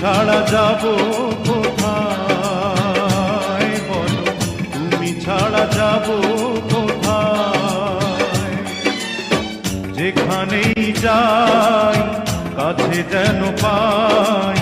ছাড়া যাব কোথায় বলো, তুমি ছাড়া যাব কোথায়? যেখানেই যাই কাছে যেন পাই